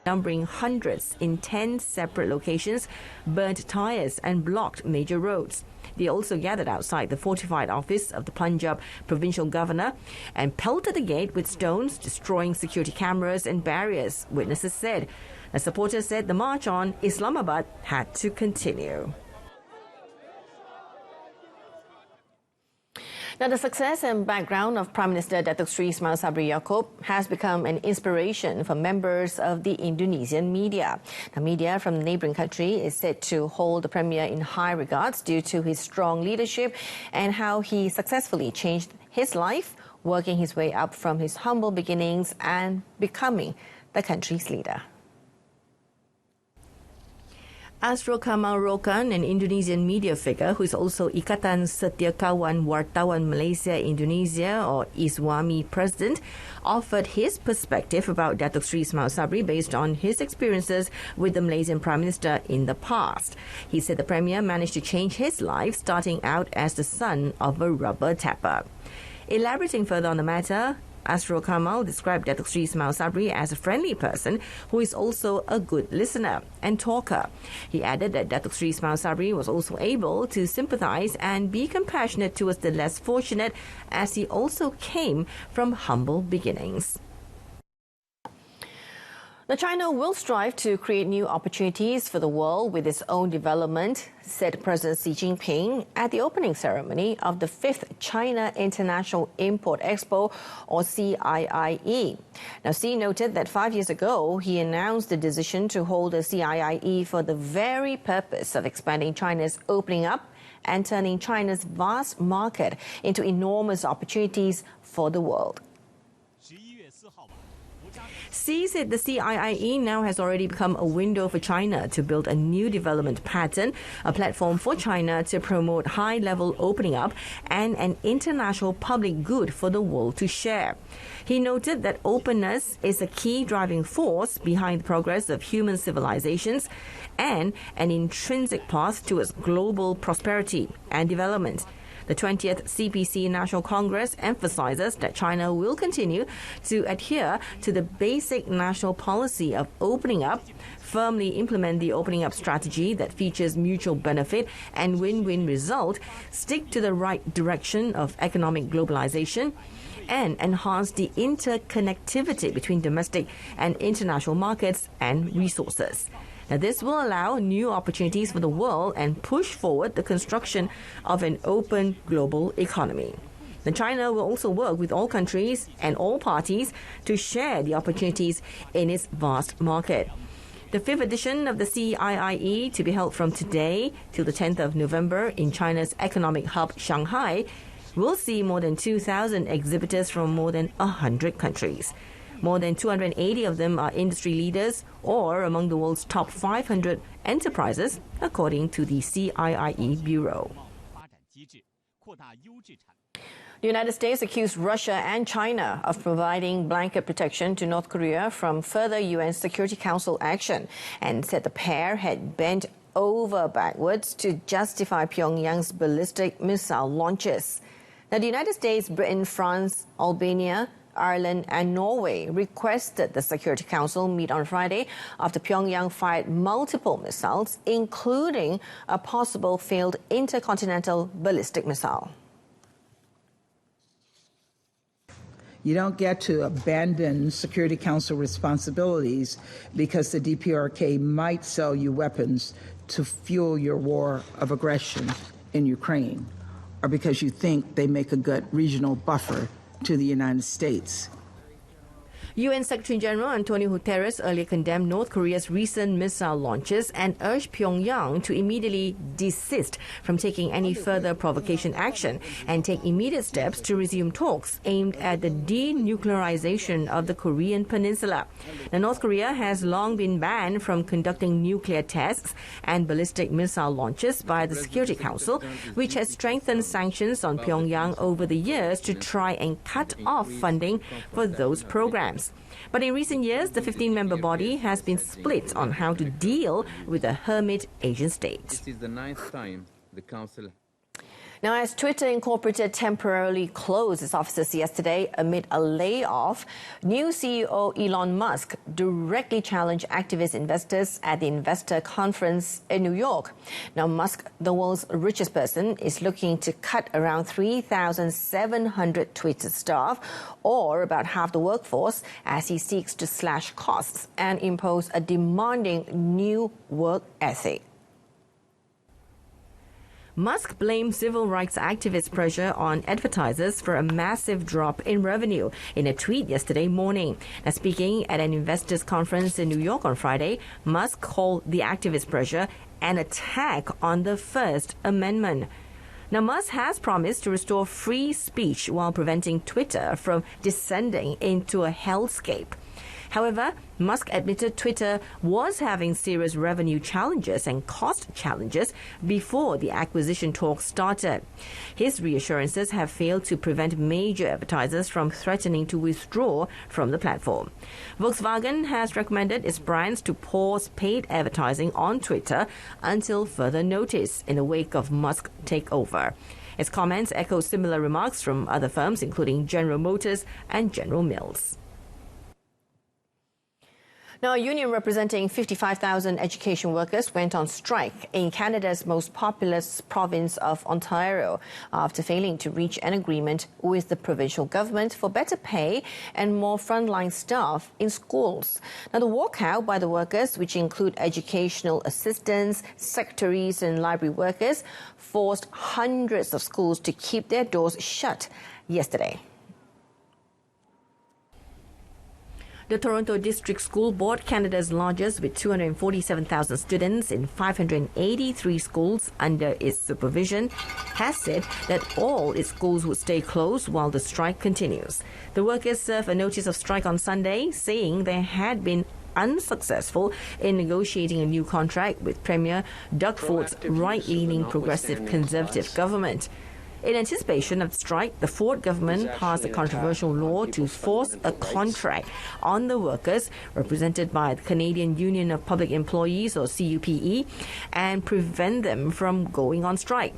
numbering hundreds in 10 separate locations, burnt tyres and blocked major roads. They also gathered outside the fortified office of the Punjab provincial governor and pelted the gate with stones, destroying security cameras and barriers, witnesses said. The supporters said the march on Islamabad had to continue. Now, the success and background of Prime Minister Datuk Seri Ismail Sabri Yaakob has become an inspiration for members of the Indonesian media. The media from the neighbouring country is said to hold the Premier in high regards due to his strong leadership and how he successfully changed his life, working his way up from his humble beginnings and becoming the country's leader. Asro Kamal Rokan, an Indonesian media figure who is also Ikatan Setiakawan Wartawan Malaysia Indonesia or ISWAMI president, offered his perspective about Datuk Seri Ismail Sabri based on his experiences with the Malaysian Prime Minister in the past. He said the Premier managed to change his life, starting out as the son of a rubber tapper. Elaborating further on the matter, Asro Kamal described Datuk Seri Ismail Sabri as a friendly person who is also a good listener and talker. He added that Datuk Seri Ismail Sabri was also able to sympathise and be compassionate towards the less fortunate, as he also came from humble beginnings. Now, China will strive to create new opportunities for the world with its own development, said President Xi Jinping at the opening ceremony of the 5th China International Import Expo, or CIIE. Now, Xi noted that 5 years ago, he announced the decision to hold a CIIE for the very purpose of expanding China's opening up and turning China's vast market into enormous opportunities for the world. Xi said the CIIE now has already become a window for China to build a new development pattern, a platform for China to promote high-level opening up and an international public good for the world to share. He noted that openness is a key driving force behind the progress of human civilizations and an intrinsic path towards global prosperity and development. The 20th CPC National Congress emphasizes that China will continue to adhere to the basic national policy of opening up, firmly implement the opening up strategy that features mutual benefit and win-win result, stick to the right direction of economic globalization, and enhance the interconnectivity between domestic and international markets and resources. Now, this will allow new opportunities for the world and push forward the construction of an open global economy. Now, China will also work with all countries and all parties to share the opportunities in its vast market. The 5th edition of the CIIE, to be held from today till the 10th of November in China's economic hub, Shanghai, will see more than 2,000 exhibitors from more than 100 countries. More than 280 of them are industry leaders or among the world's top 500 enterprises, according to the CIIE Bureau. The United States accused Russia and China of providing blanket protection to North Korea from further UN Security Council action and said the pair had bent over backwards to justify Pyongyang's ballistic missile launches. Now, the United States, Britain, France, Albania, Ireland and Norway requested the Security Council meet on Friday after Pyongyang fired multiple missiles, including a possible failed intercontinental ballistic missile. You don't get to abandon Security Council responsibilities because the DPRK might sell you weapons to fuel your war of aggression in Ukraine, or because you think they make a good regional buffer to the United States. UN Secretary-General Antonio Guterres earlier condemned North Korea's recent missile launches and urged Pyongyang to immediately desist from taking any further provocation action and take immediate steps to resume talks aimed at the denuclearization of the Korean peninsula. Now, North Korea has long been banned from conducting nuclear tests and ballistic missile launches by the Security Council, which has strengthened sanctions on Pyongyang over the years to try and cut off funding for those programs. But in recent years, the 15-member body has been split on how to deal with the hermit Asian state. This is the 9th time the Council. Now, as Twitter Incorporated temporarily closed its offices yesterday amid a layoff, new CEO Elon Musk directly challenged activist investors at the investor conference in New York. Now, Musk, the world's richest person, is looking to cut around 3,700 Twitter staff, or about half the workforce, as he seeks to slash costs and impose a demanding new work ethic. Musk blamed civil rights activist pressure on advertisers for a massive drop in revenue in a tweet yesterday morning. Now, speaking at an investors' conference in New York on Friday, Musk called the activist pressure an attack on the First Amendment. Now, Musk has promised to restore free speech while preventing Twitter from descending into a hellscape. However, Musk admitted Twitter was having serious revenue challenges and cost challenges before the acquisition talks started. His reassurances have failed to prevent major advertisers from threatening to withdraw from the platform. Volkswagen has recommended its brands to pause paid advertising on Twitter until further notice in the wake of Musk's takeover. Its comments echo similar remarks from other firms, including General Motors and General Mills. Now, a union representing 55,000 education workers went on strike in Canada's most populous province of Ontario after failing to reach an agreement with the provincial government for better pay and more frontline staff in schools. Now, the walkout by the workers, which include educational assistants, secretaries and library workers, forced hundreds of schools to keep their doors shut yesterday. The Toronto District School Board, Canada's largest with 247,000 students in 583 schools under its supervision, has said that all its schools would stay closed while the strike continues. The workers served a notice of strike on Sunday, saying they had been unsuccessful in negotiating a new contract with Premier Doug Ford's right-leaning progressive conservative government. In anticipation of the strike, the Ford government passed a controversial law to force a contract on the workers, represented by the Canadian Union of Public Employees, or CUPE, and prevent them from going on strike.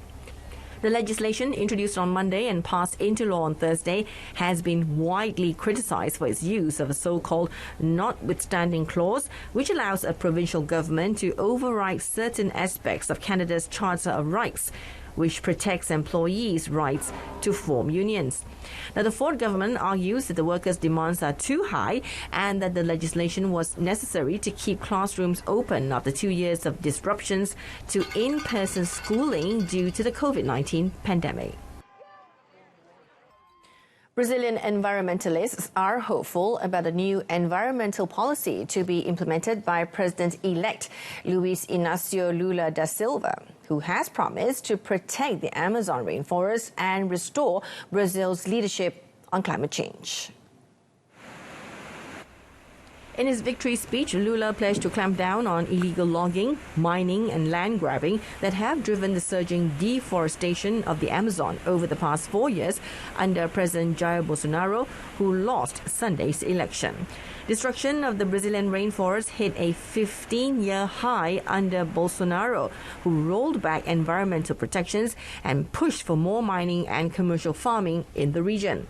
The legislation, introduced on Monday and passed into law on Thursday, has been widely criticized for its use of a so-called notwithstanding clause, which allows a provincial government to override certain aspects of Canada's Charter of Rights, which protects employees' rights to form unions. Now, the Ford government argues that the workers' demands are too high and that the legislation was necessary to keep classrooms open after 2 years of disruptions to in-person schooling due to the COVID-19 pandemic. Brazilian environmentalists are hopeful about a new environmental policy to be implemented by President-elect Luiz Inácio Lula da Silva, who has promised to protect the Amazon rainforest and restore Brazil's leadership on climate change. In his victory speech, Lula pledged to clamp down on illegal logging, mining and land grabbing that have driven the surging deforestation of the Amazon over the past 4 years under President Jair Bolsonaro, who lost Sunday's election. Destruction of the Brazilian rainforest hit a 15-year high under Bolsonaro, who rolled back environmental protections and pushed for more mining and commercial farming in the region.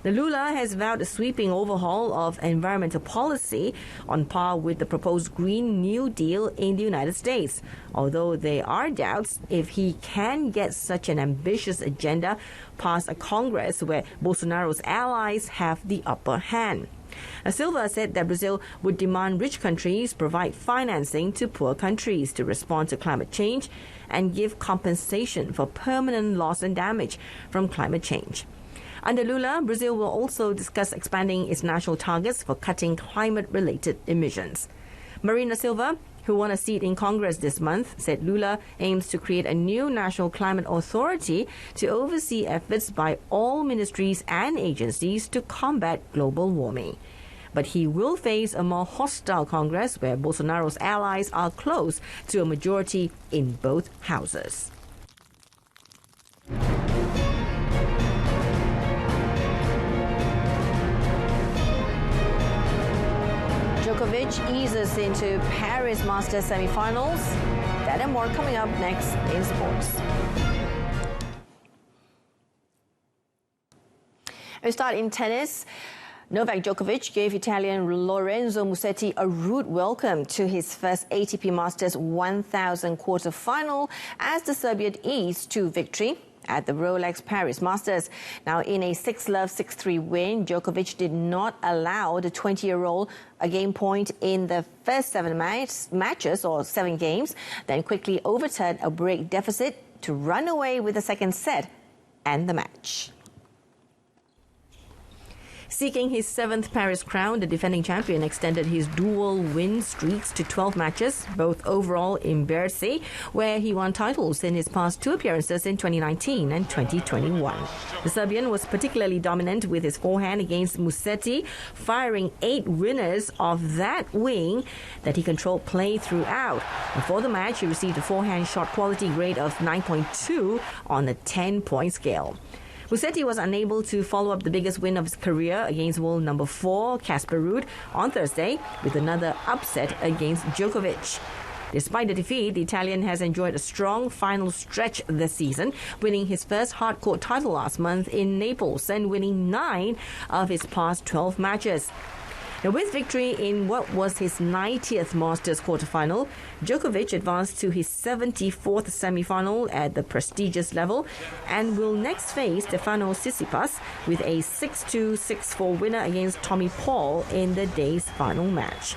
The Lula has vowed a sweeping overhaul of environmental policy on par with the proposed Green New Deal in the United States, although there are doubts if he can get such an ambitious agenda past a Congress where Bolsonaro's allies have the upper hand. Silva said that Brazil would demand rich countries provide financing to poor countries to respond to climate change and give compensation for permanent loss and damage from climate change. Under Lula, Brazil will also discuss expanding its national targets for cutting climate-related emissions. Marina Silva, who won a seat in Congress this month, said Lula aims to create a new national climate authority to oversee efforts by all ministries and agencies to combat global warming. But he will face a more hostile Congress where Bolsonaro's allies are close to a majority in both houses. Djokovic eases into Paris Masters semi-finals. That and more coming up next in sports. We start in tennis. Novak Djokovic gave Italian Lorenzo Musetti a rude welcome to his first ATP Masters 1000 quarter-final as the Serbian eased to victory at the Rolex Paris Masters. Now, in a 6-love, 6-3 win, Djokovic did not allow the 20-year-old a game point in the first 7 matches or 7 games, then quickly overturned a break deficit to run away with the second set and the match. Seeking his 7th Paris crown, the defending champion extended his dual win streaks to 12 matches, both overall in Bercy, where he won titles in his past 2 appearances in 2019 and 2021. The Serbian was particularly dominant with his forehand against Musetti, firing 8 winners of that wing that he controlled play throughout. Before the match, he received a forehand shot quality grade of 9.2 on the 10-point scale. Musetti was unable to follow up the biggest win of his career against world number 4, Casper Ruud, on Thursday with another upset against Djokovic. Despite the defeat, the Italian has enjoyed a strong final stretch this season, winning his first hardcourt title last month in Naples and winning 9 of his past 12 matches. Now, with victory in what was his 90th Masters quarterfinal, Djokovic advanced to his 74th semi-final at the prestigious level and will next face Stefanos Tsitsipas with a 6-2, 6-4 winner against Tommy Paul in the day's final match.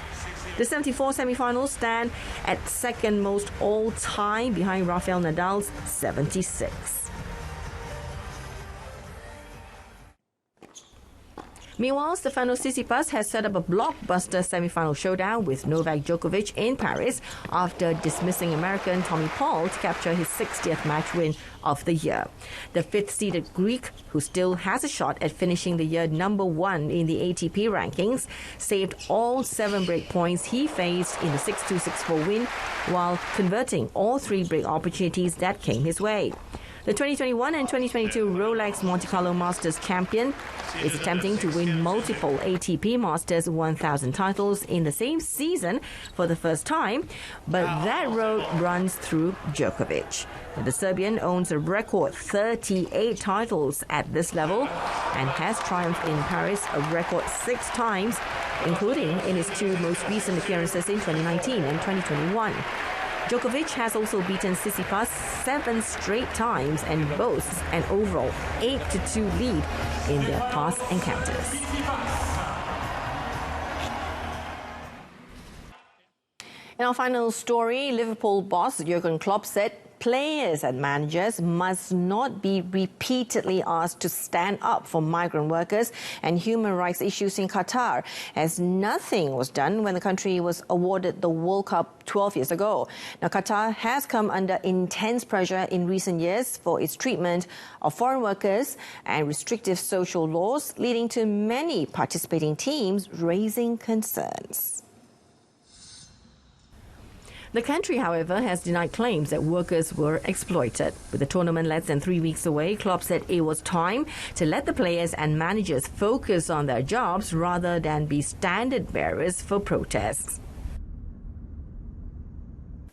The 74 semi-finals stand at second most all-time behind Rafael Nadal's 76. Meanwhile, Stefanos Tsitsipas has set up a blockbuster semi-final showdown with Novak Djokovic in Paris after dismissing American Tommy Paul to capture his 60th match win of the year. The 5th-seeded Greek, who still has a shot at finishing the year number 1 in the ATP rankings, saved all 7 break points he faced in the 6-2, 6-4 win while converting all 3 break opportunities that came his way. The 2021 and 2022 Rolex Monte Carlo Masters champion is attempting to win multiple ATP Masters 1000 titles in the same season for the first time, but that road runs through Djokovic. The Serbian owns a record 38 titles at this level and has triumphed in Paris a record 6 times, including in his 2 most recent appearances in 2019 and 2021. Djokovic has also beaten Tsitsipas 7 straight times and boasts an overall 8-2 lead in their past encounters. In our final story, Liverpool boss Jurgen Klopp said players and managers must not be repeatedly asked to stand up for migrant workers and human rights issues in Qatar, as nothing was done when the country was awarded the World Cup 12 years ago. Now, Qatar has come under intense pressure in recent years for its treatment of foreign workers and restrictive social laws, leading to many participating teams raising concerns. The country, however, has denied claims that workers were exploited. With the tournament less than 3 weeks away, Klopp said it was time to let the players and managers focus on their jobs rather than be standard bearers for protests.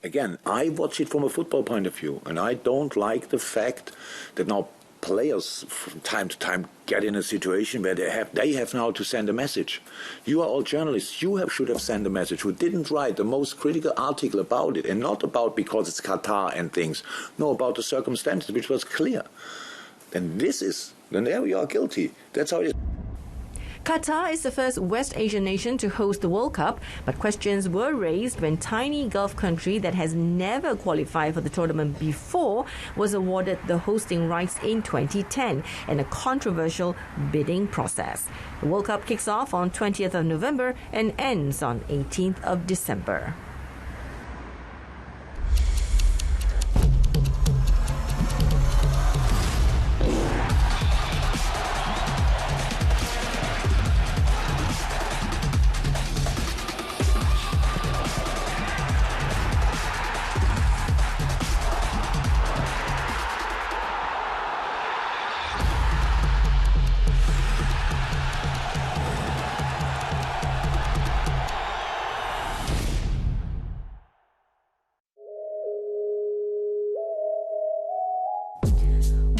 Again, I watch it from a football point of view, and I don't like the fact that now players from time to time get in a situation where they have now to send a message. You are all journalists. You should have sent a message. Who didn't write the most critical article about it, and not about because it's Qatar and things. No, about the circumstances, which was clear. Then there we are guilty. That's how it is. Qatar is the first West Asian nation to host the World Cup, but questions were raised when tiny Gulf country that has never qualified for the tournament before was awarded the hosting rights in 2010 in a controversial bidding process. The World Cup kicks off on 20th of November and ends on 18th of December.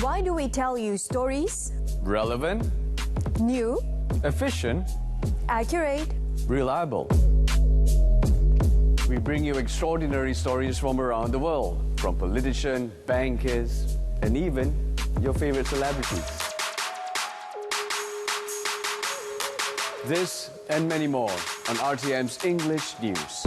Why do we tell you stories? Relevant, New, efficient, accurate, reliable. We bring you extraordinary stories from around the world, from politicians, bankers, and even your favorite celebrities. This and many more on RTM's English News.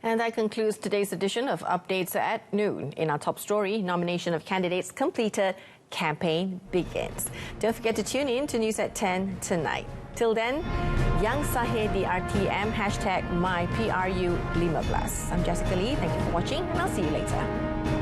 And that concludes today's edition of Updates at Noon. In our top story, nomination of candidates completed, campaign begins. Don't forget to tune in to News at 10 tonight. Till then, yang SAHIH di RTM, #myPRU15. I'm Jessica Lee. Thank you for watching, and I'll see you later.